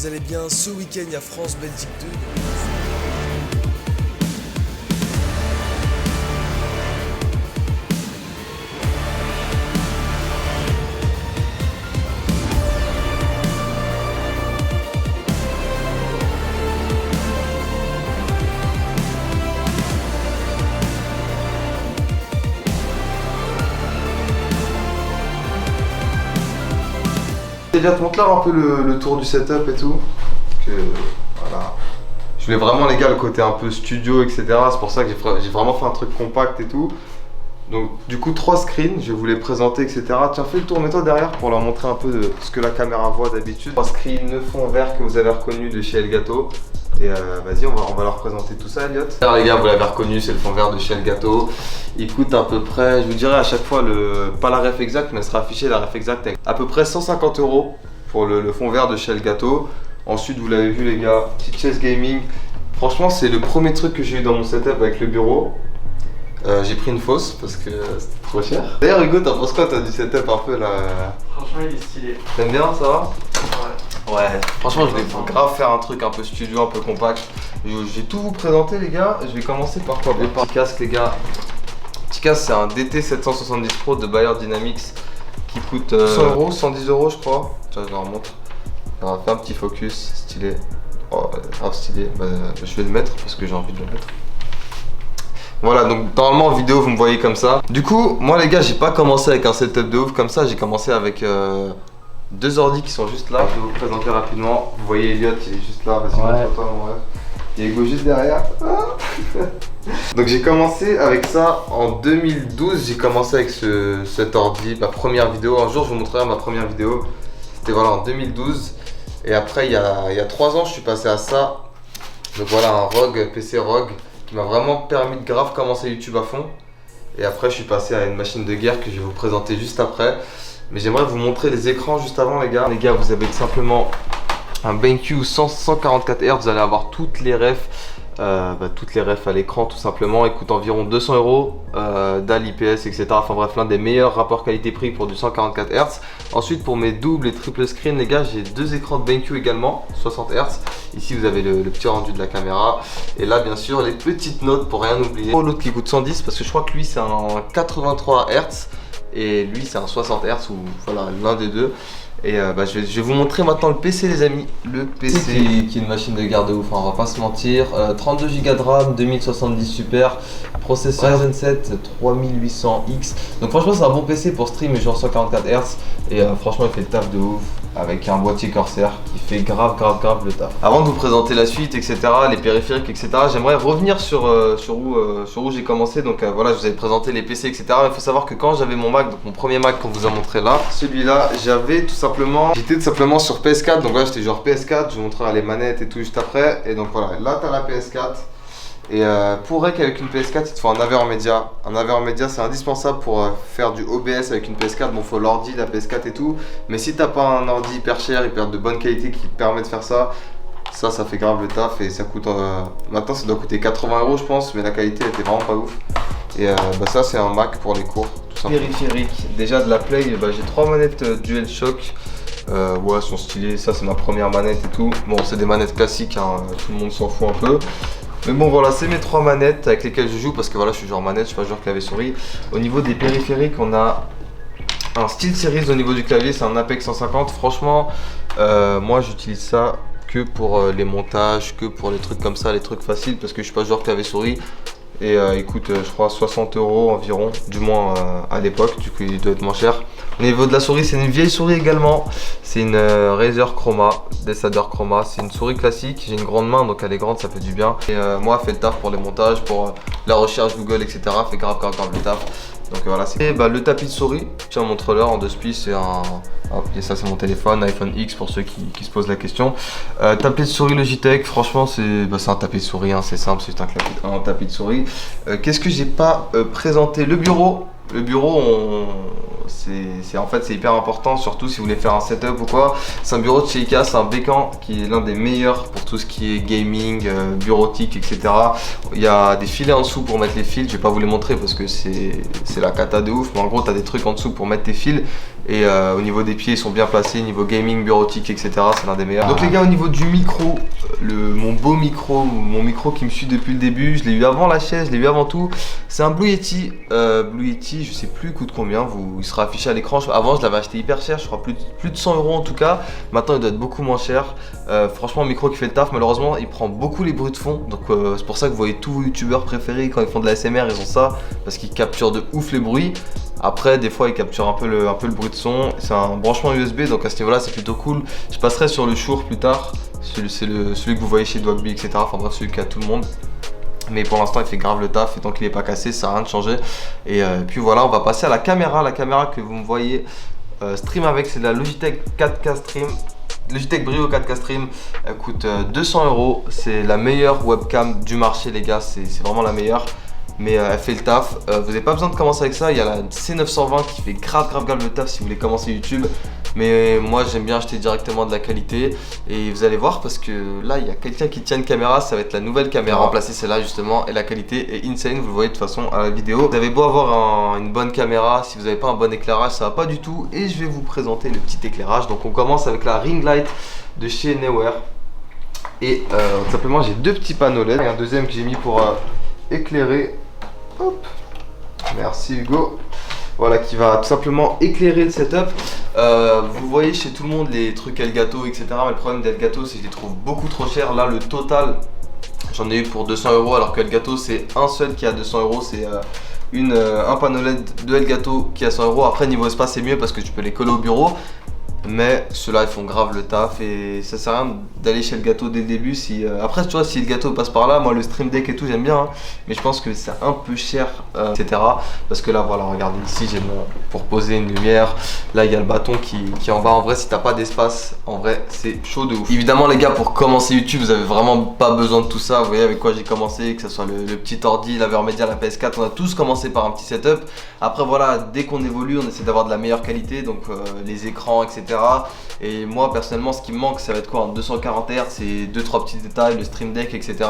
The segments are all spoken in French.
vous allez bien. Ce week-end, il y a France-Belgique 2. Déjà te montrer un peu le tour du setup et tout. Que, voilà. Je voulais vraiment les gars le côté un peu studio etc. C'est pour ça que j'ai vraiment fait un truc compact et tout. Donc du coup 3 screens, je vais vous les présenter etc. Tiens fais le tour, mets-toi derrière pour leur montrer un peu ce que la caméra voit d'habitude. 3 screens, le fond vert que vous avez reconnu de chez Elgato. Et vas-y on va leur présenter tout ça Elliot. Alors les gars vous l'avez reconnu, c'est le fond vert de chez Elgato. Il coûte à peu près, je vous dirai à chaque fois pas la ref exacte mais elle sera affichée la ref exacte avec à peu près 150 € pour le fond vert de chez Elgato. Ensuite vous l'avez vu les gars, petite chaise gaming. Franchement c'est le premier truc que j'ai eu dans mon setup avec le bureau. J'ai pris une fausse parce que c'était trop cher. D'ailleurs Hugo t'en penses quoi toi du setup un peu là? Franchement il est stylé. T'aimes bien ça va? Ouais. Franchement je vais grave faire un truc un peu studio, un peu compact. Je vais tout vous présenter les gars. Je vais commencer par quoi? Par le casque les gars. Petit casque c'est un DT 770 Pro de Bayer Dynamics qui coûte 100 €, 110 € je crois. Tiens je leur montre. On va faire un petit focus stylé. Oh grave stylé. Je vais le mettre parce que j'ai envie de le mettre. Voilà, donc normalement en vidéo vous me voyez comme ça. Du coup, moi les gars, j'ai pas commencé avec un setup de ouf comme ça. J'ai commencé avec 2 ordi qui sont juste là. Je vais vous présenter rapidement. Vous voyez Elliot, il est juste là. Vas-y, montre-toi mon rêve. Il y a Hugo juste derrière. Donc j'ai commencé avec ça en 2012. J'ai commencé avec cet ordi, ma première vidéo. Un jour, je vous montrerai ma première vidéo. C'était voilà en 2012. Et après, il y a 3 ans, je suis passé à ça. Donc voilà, un ROG, PC ROG. Qui m'a vraiment permis de grave commencer YouTube à fond. Et après je suis passé à une machine de guerre que je vais vous présenter juste après. Mais j'aimerais vous montrer les écrans juste avant les gars. Les gars vous avez tout simplement un BenQ 144 Hz, vous allez avoir toutes les refs. Toutes les refs à l'écran tout simplement. Il coûte environ 200 €, DAL, IPS etc. Enfin bref l'un des meilleurs rapports qualité-prix pour du 144 Hz. Ensuite pour mes doubles et triple screen les gars, j'ai 2 écrans de BenQ également 60 Hz. Ici vous avez le petit rendu de la caméra. Et là bien sûr les petites notes pour rien oublier. L'autre qui coûte 110 parce que je crois que lui c'est un 83 Hz et lui c'est un 60 Hz ou voilà l'un des deux. Et je vais vous montrer maintenant le PC les amis. Le PC qui est une machine de garde de ouf, hein, on va pas se mentir. 32 Go de RAM, 2070 Super, processeur Ryzen 7 3800X. Donc franchement c'est un bon PC pour stream et jouer en 144 Hz. Et franchement il fait le taf de ouf avec un boîtier Corsair qui fait grave le taf. Avant de vous présenter la suite etc, les périphériques etc, j'aimerais revenir sur où j'ai commencé. Donc voilà, je vous avais présenté les PC etc. Mais il faut savoir que quand j'avais mon Mac, donc mon premier Mac qu'on vous a montré là, celui-là j'avais tout j'étais tout simplement sur PS4, donc là j'étais genre PS4, je vous montrerai les manettes et tout juste après. Et donc voilà, là t'as la PS4. Et pour rec avec une PS4, il te faut un AVR-Media. Un AVR-Media c'est indispensable pour faire du OBS avec une PS4. Bon faut l'ordi, la PS4 et tout. Mais si t'as pas un ordi hyper cher, hyper de bonne qualité qui te permet de faire ça, ça fait grave le taf et ça coûte... maintenant ça doit coûter 80 € je pense, mais la qualité était vraiment pas ouf. Et ça c'est un Mac pour les cours. Périphérique, déjà de la Play, j'ai 3 manettes DualShock. Ouais, elles sont stylées, ça c'est ma première manette et tout. Bon, c'est des manettes classiques, hein, tout le monde s'en fout un peu. Mais bon, voilà, c'est mes 3 manettes avec lesquelles je joue parce que voilà, je suis joueur manette, je suis pas joueur clavier-souris. Au niveau des périphériques, on a un SteelSeries au niveau du clavier, c'est un Apex 150. Franchement, moi j'utilise ça que pour les montages, que pour les trucs comme ça, les trucs faciles parce que je suis pas joueur clavier-souris. Et il coûte je crois 60 € environ, du moins à l'époque, du coup il doit être moins cher. Au niveau de la souris, c'est une vieille souris également. C'est une Razer Chroma, Decider Chroma. C'est une souris classique, j'ai une grande main donc elle est grande, ça fait du bien. Et moi elle fait le taf pour les montages, pour la recherche Google etc. Fait grave le taf. Donc voilà, c'est le tapis de souris. Tiens, montre-leur en 2 spies, c'est un... Et ça c'est mon téléphone, iPhone X pour ceux qui se posent la question. Tapis de souris Logitech, franchement c'est un tapis de souris, hein, c'est simple, c'est un tapis de souris. Qu'est-ce que j'ai pas présenté? Le bureau. Le bureau, en fait c'est hyper important, surtout si vous voulez faire un setup ou quoi. C'est un bureau de chez Ikea, c'est un Bécan qui est l'un des meilleurs pour tout ce qui est gaming, bureautique, etc. Il y a des filets en dessous pour mettre les fils, je vais pas vous les montrer parce que c'est la cata de ouf, mais en gros tu as des trucs en dessous pour mettre tes fils. Et au niveau des pieds, ils sont bien placés, niveau gaming, bureautique, etc. C'est l'un des meilleurs. Donc les gars, au niveau du micro, mon beau micro, mon micro qui me suit depuis le début, je l'ai eu avant la chaise, je l'ai eu avant tout. C'est un Blue Yeti. Blue Yeti, je sais plus il coûte combien, il sera affiché à l'écran. Avant, je l'avais acheté hyper cher, je crois plus de 100 € en tout cas. Maintenant, il doit être beaucoup moins cher. Franchement, un micro qui fait le taf, malheureusement, il prend beaucoup les bruits de fond. Donc c'est pour ça que vous voyez tous vos youtubeurs préférés quand ils font de la SMR, ils ont ça parce qu'ils capturent de ouf les bruits. Après, des fois, il capture un peu le bruit de son. C'est un branchement USB, donc à ce niveau-là, c'est plutôt cool. Je passerai sur le Shure plus tard. C'est celui que vous voyez chez Dogby, etc. Enfin bref, celui qu'a tout le monde. Mais pour l'instant, il fait grave le taf. Et tant qu'il n'est pas cassé, ça n'a rien de changer. Et puis voilà, on va passer à la caméra. La caméra que vous me voyez stream avec, c'est la Logitech 4K Stream. Logitech Brio 4K Stream, elle coûte 200 €. C'est la meilleure webcam du marché, les gars. C'est vraiment la meilleure. Mais elle fait le taf. Vous n'avez pas besoin de commencer avec ça. Il y a la C920 qui fait grave le taf si vous voulez commencer YouTube. Mais moi j'aime bien acheter directement de la qualité. Et vous allez voir parce que là il y a quelqu'un qui tient une caméra. Ça va être la nouvelle caméra. Remplacer celle-là justement. Et la qualité est insane. Vous le voyez de toute façon à la vidéo. Vous avez beau avoir une bonne caméra, si vous n'avez pas un bon éclairage, ça va pas du tout. Et je vais vous présenter le petit éclairage. Donc on commence avec la ring light de chez Neewer. Et tout simplement j'ai deux petits panneaux LED. Et un deuxième que j'ai mis pour éclairer. Hop. Merci Hugo. Voilà, qui va tout simplement éclairer le setup. Vous voyez chez tout le monde les trucs Elgato, etc. Mais le problème d'Elgato, c'est que je les trouve beaucoup trop chers. Là, le total, j'en ai eu pour 200 €, alors que Elgato, c'est un seul qui a 200 €. C'est un panneau LED de Elgato qui a 100 €. Après, niveau espace, c'est mieux parce que tu peux les coller au bureau. Mais ceux-là ils font grave le taf et ça sert à rien d'aller chez le gâteau dès le début. Après tu vois, si le gâteau passe par là, moi le Stream Deck et tout j'aime bien hein, mais je pense que c'est un peu cher etc. Parce que là voilà, regardez ici j'ai pour poser une lumière. Là il y a le bâton qui est en bas. En vrai si t'as pas d'espace, en vrai c'est chaud de ouf. Évidemment les gars, pour commencer YouTube vous avez vraiment pas besoin de tout ça. Vous voyez avec quoi j'ai commencé, que ce soit le petit ordi, la Vermedia, la PS4. On a tous commencé par un petit setup. Après voilà, dès qu'on évolue on essaie d'avoir de la meilleure qualité. Donc les écrans etc. Et moi personnellement ce qui me manque ça va être quoi, en 240 Hz, c'est 2-3 petits détails, le Stream Deck etc.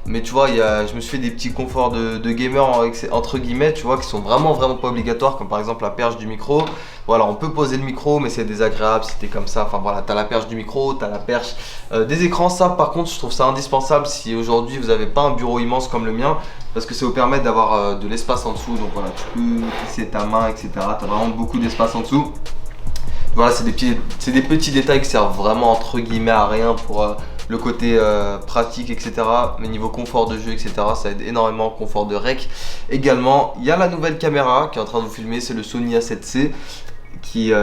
Mais tu vois, je me suis fait des petits conforts de gamer entre guillemets, tu vois, qui sont vraiment pas obligatoires, comme par exemple la perche du micro. Voilà, on peut poser le micro mais c'est désagréable si t'es comme ça. Enfin voilà, t'as la perche du micro, t'as la perche des écrans. Ça par contre je trouve ça indispensable si aujourd'hui vous n'avez pas un bureau immense comme le mien, parce que ça vous permet d'avoir de l'espace en dessous. Donc voilà, tu peux glisser ta main etc. T'as vraiment beaucoup d'espace en dessous. Voilà, c'est des petits détails qui servent vraiment entre guillemets à rien pour le côté pratique etc. Mais niveau confort de jeu etc, ça aide énormément. Confort de rec également. Il y a la nouvelle caméra qui est en train de vous filmer, c'est le Sony A7C qui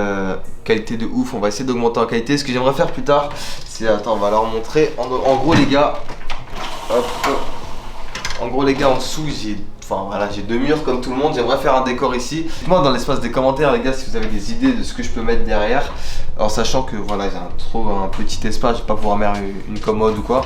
qualité de ouf. On va essayer d'augmenter en qualité. Ce que j'aimerais faire plus tard, c'est, attends, on va leur montrer. En gros les gars, hop, en gros les gars, en dessous j'ai deux murs comme tout le monde. J'aimerais faire un décor ici. Dites-moi dans l'espace des commentaires les gars si vous avez des idées de ce que je peux mettre derrière. Alors sachant que voilà, j'ai un petit espace, je vais pas pouvoir mettre une commode ou quoi.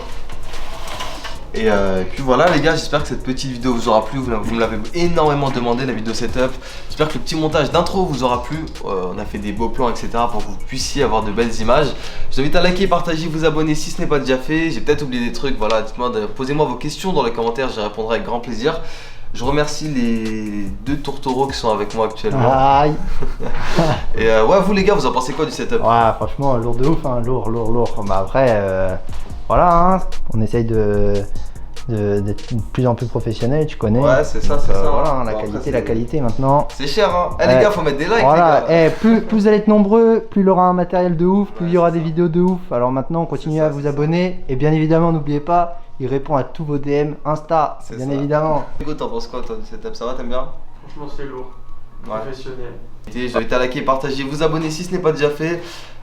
Et puis voilà les gars, j'espère que cette petite vidéo vous aura plu. Vous me l'avez énormément demandé, la vidéo setup. J'espère que le petit montage d'intro vous aura plu. On a fait des beaux plans etc pour que vous puissiez avoir de belles images. Je vous invite à liker, partager, vous abonner si ce n'est pas déjà fait. J'ai peut-être oublié des trucs, voilà, dites-moi, posez-moi vos questions dans les commentaires, j'y répondrai avec grand plaisir. Je remercie les deux tourtereaux qui sont avec moi actuellement. Aïe. Et ouais, vous les gars, vous en pensez quoi du setup? Ouais, franchement, lourd de ouf, hein, lourd. Bah après, voilà, hein, on essaye d'être de plus en plus professionnel, tu connais. Ouais, c'est ça, c'est ça. Voilà, hein, bon, la qualité maintenant. C'est cher, hein. Eh les gars, faut mettre des likes, voilà. les gars. Plus vous allez être nombreux, plus il aura un matériel de ouf, plus il y aura des vidéos de ouf. Alors maintenant, continuez à vous abonner. Et bien évidemment, n'oubliez pas, il répond à tous vos DM Insta, bien évidemment. Hugo, t'en penses quoi toi du setup? Ça va, t'aimes bien? Franchement, c'est lourd. Ouais. Professionnel. Je vous invite à liker, partager, vous abonner si ce n'est pas déjà fait.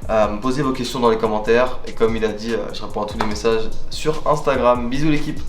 Me poser vos questions dans les commentaires. Et comme il a dit, je réponds à tous les messages sur Instagram. Bisous l'équipe.